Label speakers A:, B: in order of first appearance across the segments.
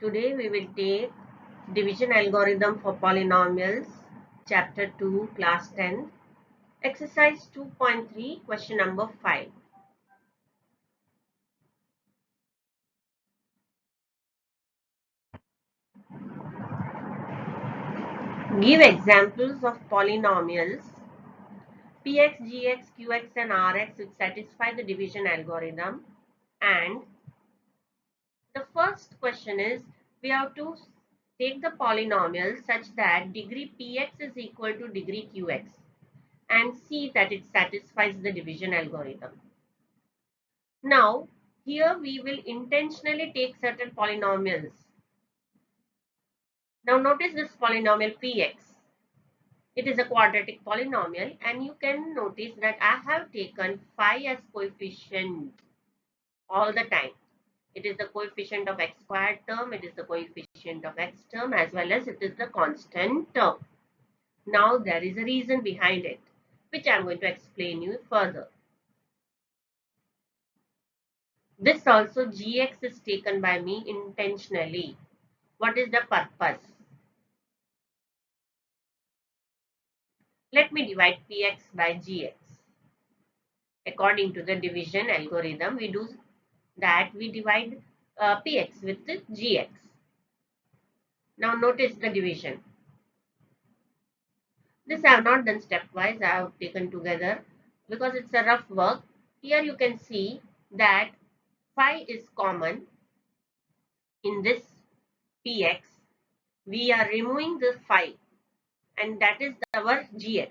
A: Today we will take division algorithm for polynomials, chapter 2, class 10, exercise 2.3, question number 5. Give examples of polynomials px, gx, qx and rx which satisfy the division algorithm. And the first question is, we have to take the polynomial such that degree px is equal to degree qx and see that it satisfies the division algorithm. Now, here we will intentionally take certain polynomials. Now, notice this polynomial px. It is a quadratic polynomial, and you can notice that I have taken phi as coefficient all the time. It is the coefficient of x squared term, it is the coefficient of x term, as well as it is the constant term. Now, there is a reason behind it, which I am going to explain you further. This also gx is taken by me intentionally. What is the purpose? Let me divide px by gx. According to the division algorithm, we do that we divide px with the gx. Now notice the division. This I have not done stepwise, I have taken together because it's a rough work. Here you can see that phi is common in this px. We are removing the phi, and that is our gx.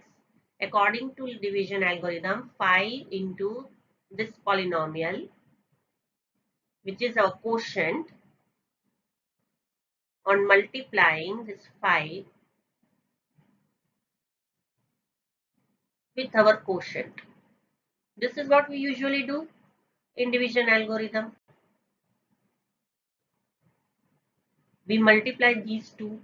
A: According to division algorithm, phi into this polynomial, which is our quotient, on multiplying this phi with our quotient. This is what we usually do in division algorithm. We multiply these two,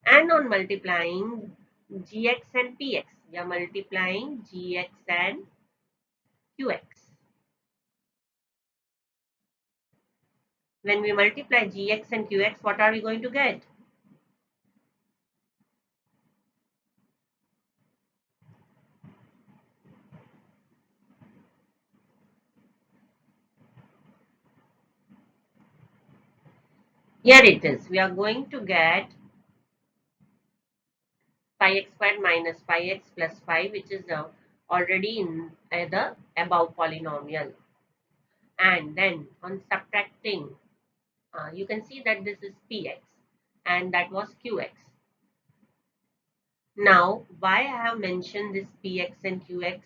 A: and on multiplying gx and px, we are multiplying gx and qx. When we multiply gx and qx, what are we going to get? Here it is. We are going to get pi x squared minus pi x plus 5, which is already in the above polynomial. And then on subtracting, you can see that this is px and that was qx. Now, why I have mentioned this px and qx?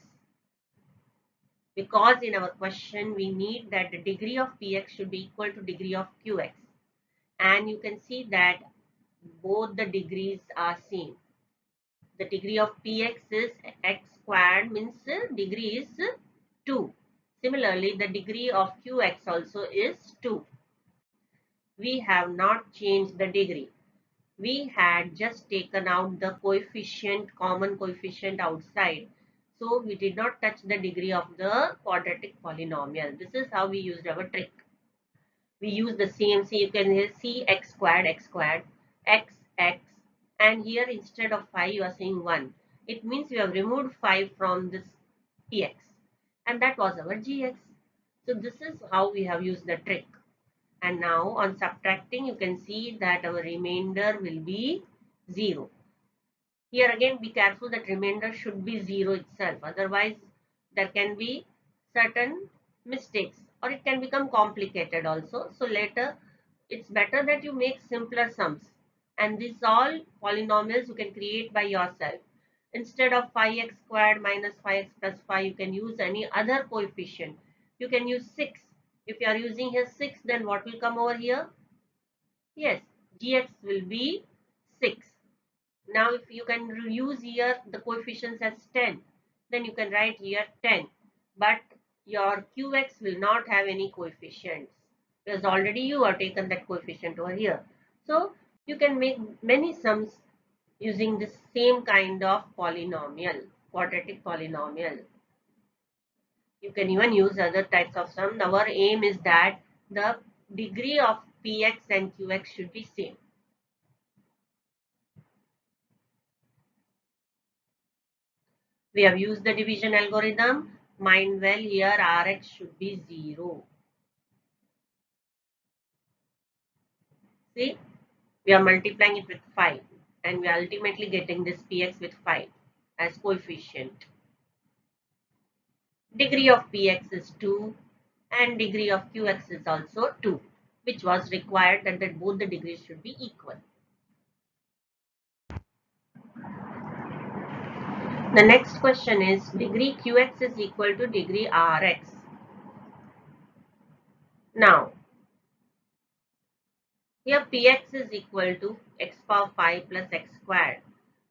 A: Because in our question, we need that the degree of px should be equal to degree of qx. And you can see that both the degrees are same. The degree of px is x squared, means degree is 2. Similarly, the degree of qx also is 2. We have not changed the degree. We had just taken out the coefficient, common coefficient outside. So we did not touch the degree of the quadratic polynomial. This is how we used our trick. We use the same, so you can see x squared, x, x, and here instead of 5 you are saying 1. It means we have removed 5 from this px, and that was our gx. So this is how we have used the trick. And now on subtracting, you can see that our remainder will be 0. Here again, be careful that remainder should be 0 itself. Otherwise, there can be certain mistakes or it can become complicated also. So later, it's better that you make simpler sums. And these all polynomials you can create by yourself. Instead of 5x squared minus 5x plus 5, you can use any other coefficient. You can use 6. If you are using here 6, then what will come over here? Yes, gx will be 6. Now, if you can use here the coefficients as 10, then you can write here 10. But your qx will not have any coefficients because already you have taken that coefficient over here. So, you can make many sums using this same kind of polynomial, quadratic polynomial. You can even use other types of sum. Our aim is that the degree of px and qx should be same. We have used the division algorithm. Mind well, here Rx should be 0. See, we are multiplying it with 5 and we are ultimately getting this px with 5 as coefficient. Degree of px is 2 and degree of qx is also 2, which was required that both the degrees should be equal. The next question is degree qx is equal to degree rx. Now, here px is equal to x power 5 plus x squared.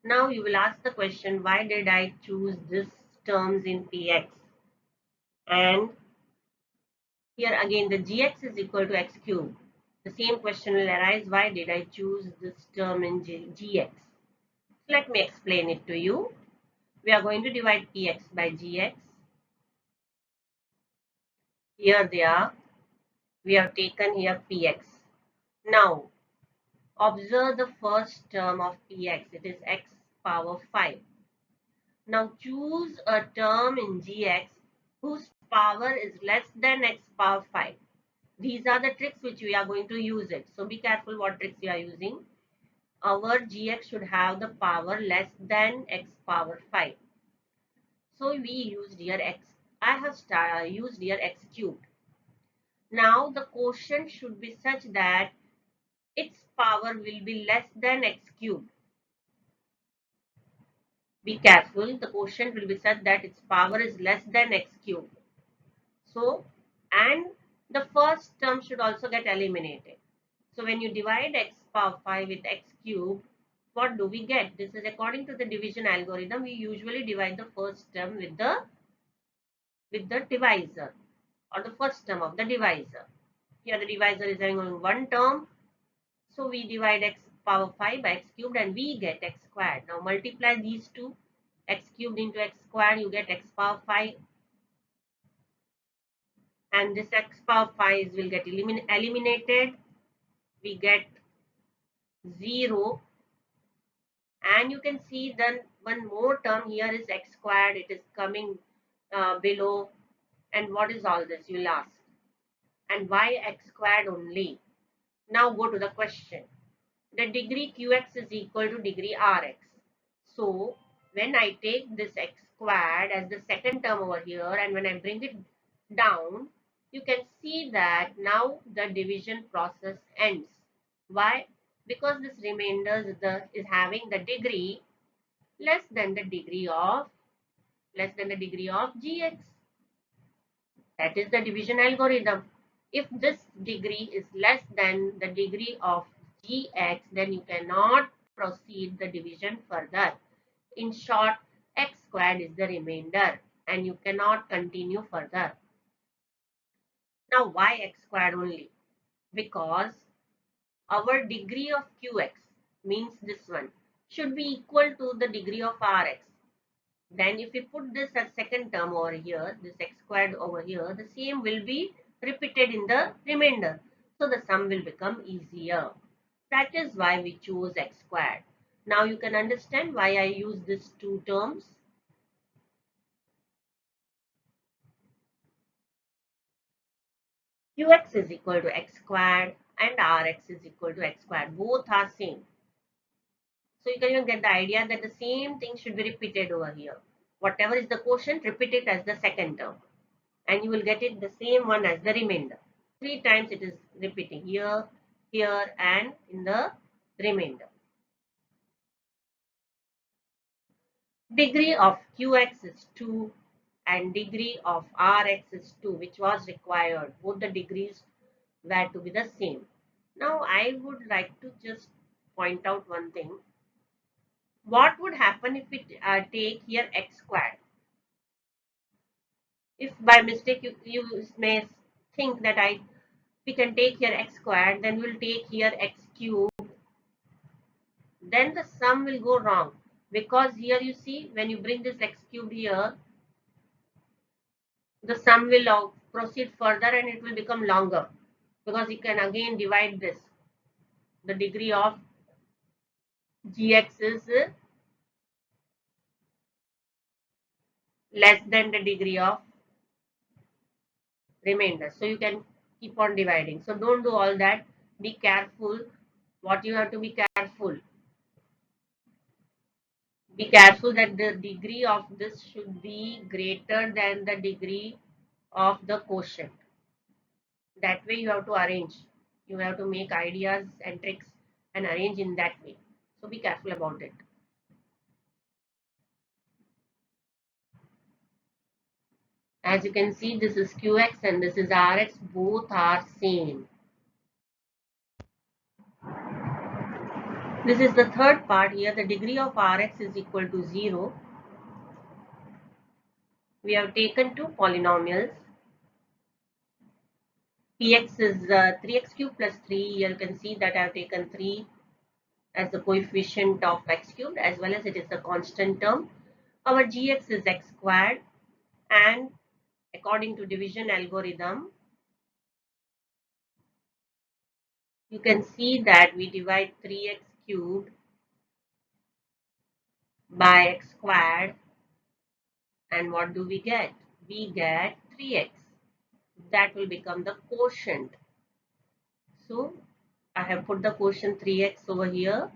A: Now you will ask the question, why did I choose this terms in px? And here again the gx is equal to x cube. The same question will arise, why did I choose this term in gx? Let me explain it to you. We are going to divide px by gx. Here they are. We have taken here px. Now, observe the first term of px. It is x power 5. Now, choose a term in gx whose power is less than x power 5. These are the tricks which we are going to use it. So, be careful what tricks you are using. Our gx should have the power less than x power 5. So, we used here x. I have used here x cubed. Now the quotient should be such that its power will be less than x cubed. Be careful, the quotient will be such that its power is less than x cubed. So, and the first term should also get eliminated. So when you divide x power 5 with x cubed, what do we get? This is according to the division algorithm. We usually divide the first term with the divisor or the first term of the divisor. Here the divisor is having only one term. So we divide x power 5 by x cubed and we get x squared. Now multiply these two, x cubed into x squared, you get x power 5. And this x power 5 will get eliminated. We get 0. And you can see then one more term here is x squared. It is coming below. And what is all this? You will ask. And why x squared only? Now go to the question. The degree qx is equal to degree rx. So when I take this x squared as the second term over here and when I bring it down, you can see that now the division process ends. Why? Because this remainder is having the degree less than the degree of gx. That is the division algorithm. If this degree is less than the degree of gx, then you cannot proceed the division further. In short, x squared is the remainder and you cannot continue further. Now, why x squared only? Because our degree of qx, means this one, should be equal to the degree of rx. Then if we put this as second term over here, this x squared over here, the same will be repeated in the remainder. So the sum will become easier. That is why we choose x squared. Now you can understand why I use these two terms. Qx is equal to x squared and rx is equal to x squared. Both are same. So you can even get the idea that the same thing should be repeated over here. Whatever is the quotient, repeat it as the second term. And you will get it the same one as the remainder. 3 times it is repeating here, here and in the remainder. Degree of qx is 2 and degree of rx is 2, which was required. Both the degrees were to be the same. Now I would like to just point out one thing. What would happen if we take here x squared? If by mistake you may think that we can take here x squared, then we'll take here x cube, then the sum will go wrong. Because here you see, when you bring this x cubed here, the sum will proceed further and it will become longer. because you can again divide this. The degree of gx is less than the degree of remainder. So you can keep on dividing. So don't do all that. Be careful. What you have to be careful. Be careful that the degree of this should be greater than the degree of the quotient. That way you have to arrange. You have to make ideas and tricks and arrange in that way. So be careful about it. As you can see, this is qx and this is rx. Both are same. This is the third part here. The degree of rx is equal to 0. We have taken two polynomials. Px is 3x cubed plus 3. Here you can see that I have taken 3 as the coefficient of x cubed, as well as it is the constant term. Our gx is x squared, and according to division algorithm, you can see that we divide 3x cubed by x squared, and what do we get? We get 3x. That will become the quotient. So I have put the quotient 3x over here.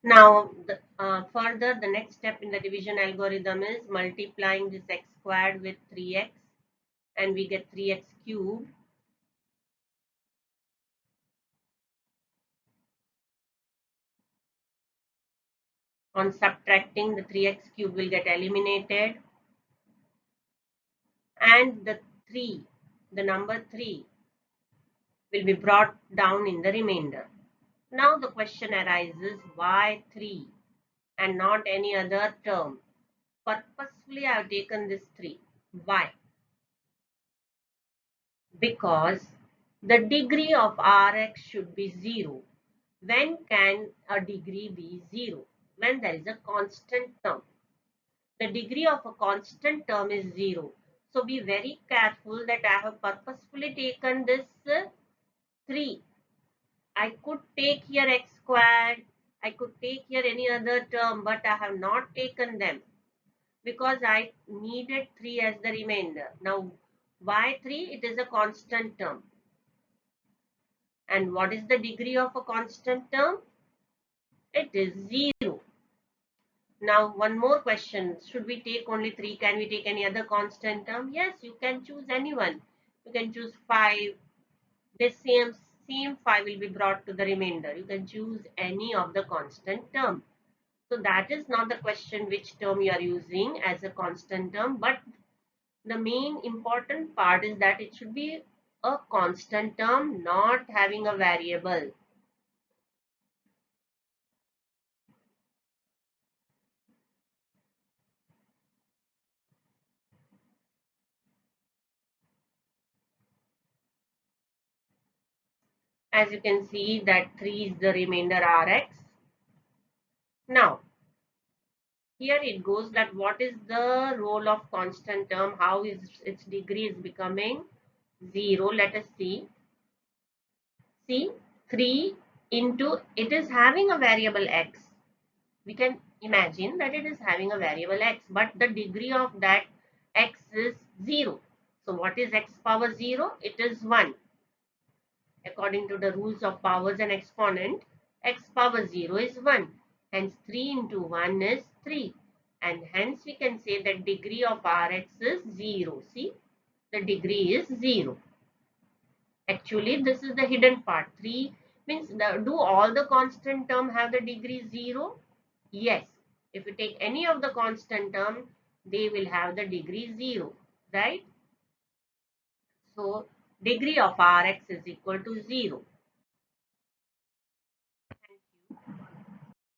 A: Now, further, the next step in the division algorithm is multiplying this x squared with 3x, and we get 3x cubed. On subtracting, the 3x cubed will get eliminated, and the number 3 will be brought down in the remainder. Now the question arises, why 3 and not any other term? Purposefully I have taken this 3. Why? Because the degree of Rx should be 0. When can a degree be 0? When there is a constant term. The degree of a constant term is 0. So be very careful that I have purposefully taken this 3. I could take here x squared, I could take here any other term, but I have not taken them because I needed 3 as the remainder. Now, why 3? It is a constant term. And what is the degree of a constant term? It is 0. Now, one more question. Should we take only 3? Can we take any other constant term? Yes, you can choose anyone. You can choose 5. This same 5 will be brought to the remainder. You can choose any of the constant term. So that is not the question which term you are using as a constant term, but the main important part is that it should be a constant term, not having a variable. As you can see that 3 is the remainder Rx. Now, here it goes that what is the role of constant term? How is its degree is becoming 0? Let us see. See, 3 into, it is having a variable x. We can imagine that it is having a variable x, but the degree of that x is 0. So what is x power 0? It is 1. According to the rules of powers and exponent, x power 0 is 1. Hence 3 into 1 is 3. And hence we can say that degree of Rx is 0. See, the degree is 0. Actually, this is the hidden part. 3 means, do all the constant term have the degree 0? Yes. If you take any of the constant term, they will have the degree 0. Right? So, degree of Rx is equal to 0.